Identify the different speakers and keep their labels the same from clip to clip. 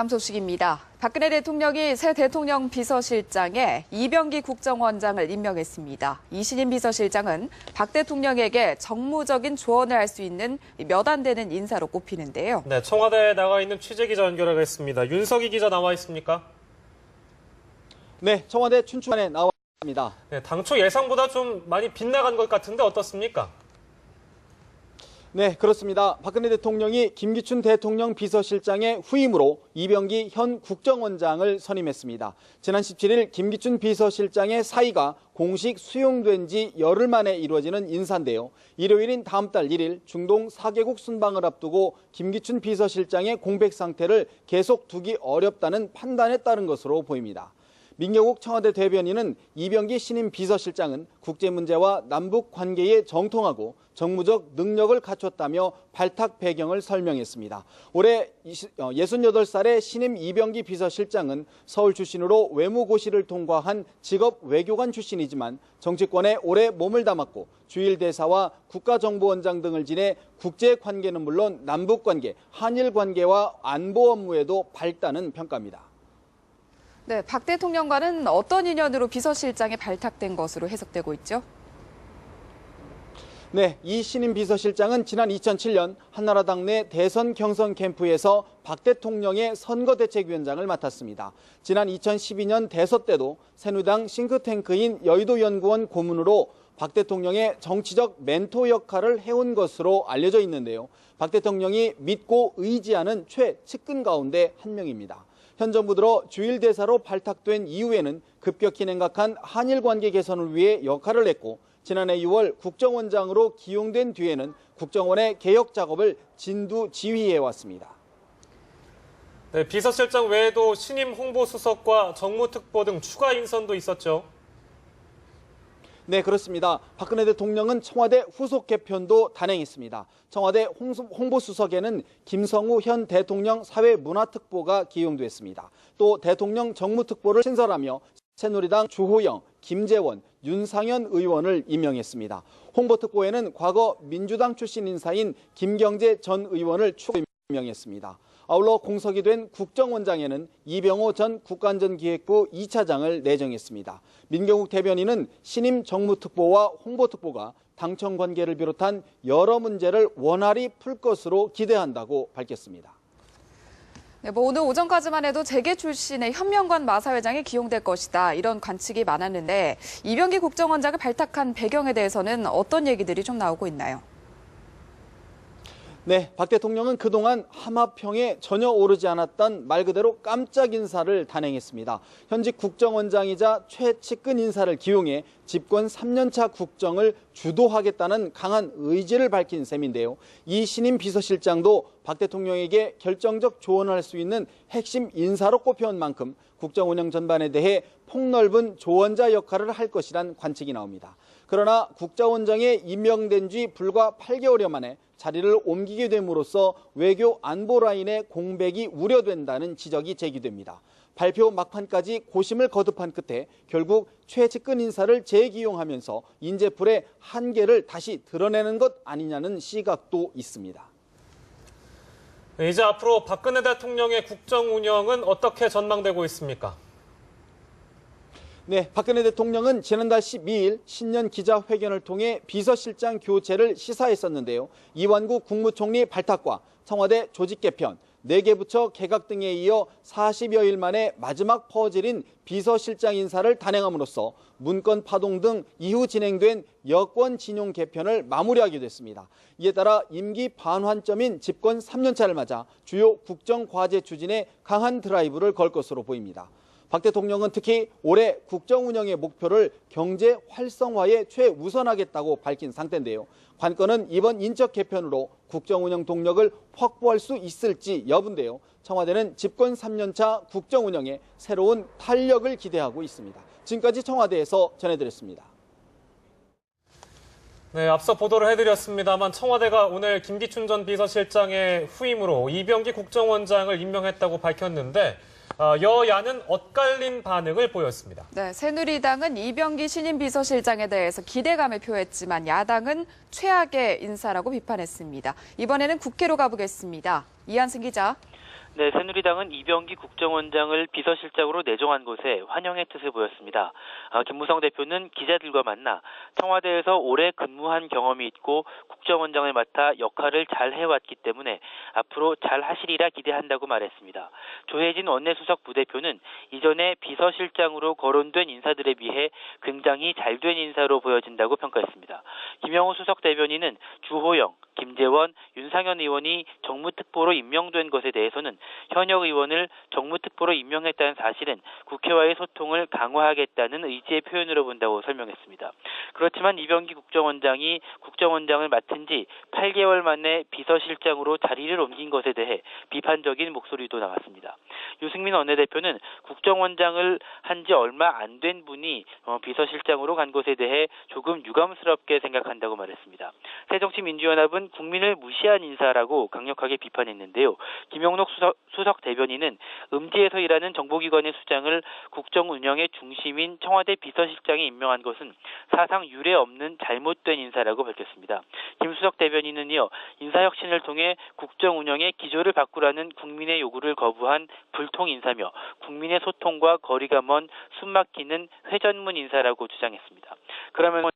Speaker 1: 다음 소식입니다. 박근혜 대통령이 새 대통령 비서실장에 이병기 국정원장을 임명했습니다. 이 신임 비서실장은 박 대통령에게 정무적인 조언을 할 수 있는 몇 안 되는 인사로 꼽히는데요.
Speaker 2: 네, 청와대에 나가 있는 취재기자 연결하겠습니다. 윤석희 기자 나와 있습니까?
Speaker 3: 네, 청와대 춘추관에 나와 있습니다.
Speaker 2: 네, 당초 예상보다 좀 많이 빗나간 것 같은데 어떻습니까?
Speaker 3: 네, 그렇습니다. 박근혜 대통령이 김기춘 대통령 비서실장의 후임으로 이병기 현 국정원장을 선임했습니다. 지난 17일 김기춘 비서실장의 사의가 공식 수용된 지 열흘 만에 이루어지는 인사인데요. 일요일인 다음 달 1일 중동 4개국 순방을 앞두고 김기춘 비서실장의 공백 상태를 계속 두기 어렵다는 판단에 따른 것으로 보입니다. 민경욱 청와대 대변인은 이병기 신임 비서실장은 국제 문제와 남북 관계에 정통하고 정무적 능력을 갖췄다며 발탁 배경을 설명했습니다. 올해 68살의 신임 이병기 비서실장은 서울 출신으로 외무고시를 통과한 직업 외교관 출신이지만 정치권에 오래 몸을 담았고 주일대사와 국가정보원장 등을 지내 국제관계는 물론 남북관계, 한일관계와 안보 업무에도 밝다는 평가입니다.
Speaker 1: 네, 박 대통령과는 어떤 인연으로 비서실장에 발탁된 것으로 해석되고 있죠?
Speaker 3: 네, 이 신임 비서실장은 지난 2007년 한나라당 내 대선 경선 캠프에서 박 대통령의 선거대책위원장을 맡았습니다. 지난 2012년 대선 때도 새누리당 싱크탱크인 여의도연구원 고문으로 박 대통령의 정치적 멘토 역할을 해온 것으로 알려져 있는데요. 박 대통령이 믿고 의지하는 최측근 가운데 한 명입니다. 현 정부 들어 주일대사로 발탁된 이후에는 급격히 냉각한 한일 관계 개선을 위해 역할을 했고 지난해 6월 국정원장으로 기용된 뒤에는 국정원의 개혁 작업을 진두지휘해왔습니다.
Speaker 2: 네, 비서실장 외에도 신임 홍보수석과 정무특보 등 추가 인선도 있었죠.
Speaker 3: 네, 그렇습니다. 박근혜 대통령은 청와대 후속 개편도 단행했습니다. 청와대 홍보수석에는 김성우 현 대통령 사회문화특보가 기용됐습니다. 또 대통령 정무특보를 신설하며 새누리당 주호영, 김재원, 윤상현 의원을 임명했습니다. 홍보특보에는 과거 민주당 출신 인사인 김경재 전 의원을 추가 임명했습니다. 아울러 공석이 된 국정원장에는 이병호 전 국가안전기획부 2차장을 내정했습니다. 민경욱 대변인은 신임 정무특보와 홍보특보가 당청 관계를 비롯한 여러 문제를 원활히 풀 것으로 기대한다고 밝혔습니다.
Speaker 1: 네, 오늘 오전까지만 해도 재계 출신의 현명관 마사회장이 기용될 것이다. 이런 관측이 많았는데 이병기 국정원장을 발탁한 배경에 대해서는 어떤 얘기들이 좀 나오고 있나요?
Speaker 3: 네, 박 대통령은 그동안 하마평에 전혀 오르지 않았던 말 그대로 깜짝 인사를 단행했습니다. 현직 국정원장이자 최측근 인사를 기용해 집권 3년차 국정을 주도하겠다는 강한 의지를 밝힌 셈인데요. 이 신임 비서실장도 박 대통령에게 결정적 조언을 할 수 있는 핵심 인사로 꼽혀온 만큼 국정 운영 전반에 대해 폭넓은 조언자 역할을 할 것이란 관측이 나옵니다. 그러나 국정원장에 임명된 지 불과 8개월여 만에 자리를 옮기게 됨으로써 외교 안보 라인의 공백이 우려된다는 지적이 제기됩니다. 발표 막판까지 고심을 거듭한 끝에 결국 최측근 인사를 재기용하면서 인재풀의 한계를 다시 드러내는 것 아니냐는 시각도 있습니다.
Speaker 2: 이제 앞으로 박근혜 대통령의 국정 운영은 어떻게 전망되고 있습니까?
Speaker 3: 네, 박근혜 대통령은 지난달 12일 신년 기자회견을 통해 비서실장 교체를 시사했었는데요. 이완구 국무총리 발탁과 청와대 조직 개편, 4개 부처 개각 등에 이어 40여일 만에 마지막 퍼즐인 비서실장 인사를 단행함으로써 문건 파동 등 이후 진행된 여권 진용 개편을 마무리하게 됐습니다. 이에 따라 임기 반환점인 집권 3년차를 맞아 주요 국정과제 추진에 강한 드라이브를 걸 것으로 보입니다. 박 대통령은 특히 올해 국정 운영의 목표를 경제 활성화에 최우선하겠다고 밝힌 상태인데요. 관건은 이번 인적 개편으로 국정 운영 동력을 확보할 수 있을지 여부인데요. 청와대는 집권 3년차 국정 운영에 새로운 탄력을 기대하고 있습니다. 지금까지 청와대에서 전해드렸습니다.
Speaker 2: 네, 앞서 보도를 해드렸습니다만 청와대가 오늘 김기춘 전 비서실장의 후임으로 이병기 국정원장을 임명했다고 밝혔는데 여야는 엇갈린 반응을 보였습니다.
Speaker 1: 네, 새누리당은 이병기 신임 비서실장에 대해서 기대감을 표했지만 야당은 최악의 인사라고 비판했습니다. 이번에는 국회로 가보겠습니다. 이한승 기자.
Speaker 4: 네, 새누리당은 이병기 국정원장을 비서실장으로 내정한 것에 환영의 뜻을 보였습니다. 김무성 대표는 기자들과 만나 청와대에서 오래 근무한 경험이 있고 국정원장을 맡아 역할을 잘 해왔기 때문에 앞으로 잘 하시리라 기대한다고 말했습니다. 조혜진 원내수석 부대표는 이전에 비서실장으로 거론된 인사들에 비해 굉장히 잘된 인사로 보여진다고 평가했습니다. 김영우 수석 대변인은 주호영, 김재원, 윤상현 의원이 정무특보로 임명된 것에 대해서는 현역 의원을 정무특보로 임명했다는 사실은 국회와의 소통을 강화하겠다는 의지의 표현으로 본다고 설명했습니다. 그렇지만 이병기 국정원장이 국정원장을 맡은 지 8개월 만에 비서실장으로 자리를 옮긴 것에 대해 비판적인 목소리도 나왔습니다. 유승민 원내대표는 국정원장을 한 지 얼마 안 된 분이 비서실장으로 간 것에 대해 조금 유감스럽게 생각한다고 말했습니다. 새정치민주연합은 국민을 무시한 인사라고 강력하게 비판했는데요. 김용록 수석 대변인은 음지에서 일하는 정보기관의 수장을 국정 운영의 중심인 청와대 비서실장에 임명한 것은 사상 유례 없는 잘못된 인사라고 밝혔습니다. 김 수석 대변인은 이어 인사혁신을 통해 국정 운영의 기조를 바꾸라는 국민의 요구를 거부한 불통 인사며 국민의 소통과 거리가 먼 숨막히는 회전문 인사라고 주장했습니다. 그러면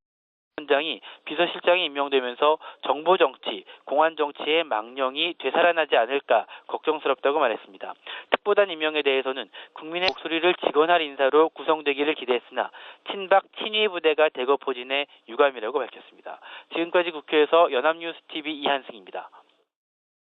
Speaker 4: 원장이 비서실장에 임명되면서 정보정치, 공안정치의 망령이 되살아나지 않을까 걱정스럽다고 말했습니다. 특보단 임명에 대해서는 국민의 목소리를 직언할 인사로 구성되기를 기대했으나 친박 친위 부대가 대거 포진해 유감이라고 밝혔습니다. 지금까지 국회에서 연합뉴스TV 이한승입니다.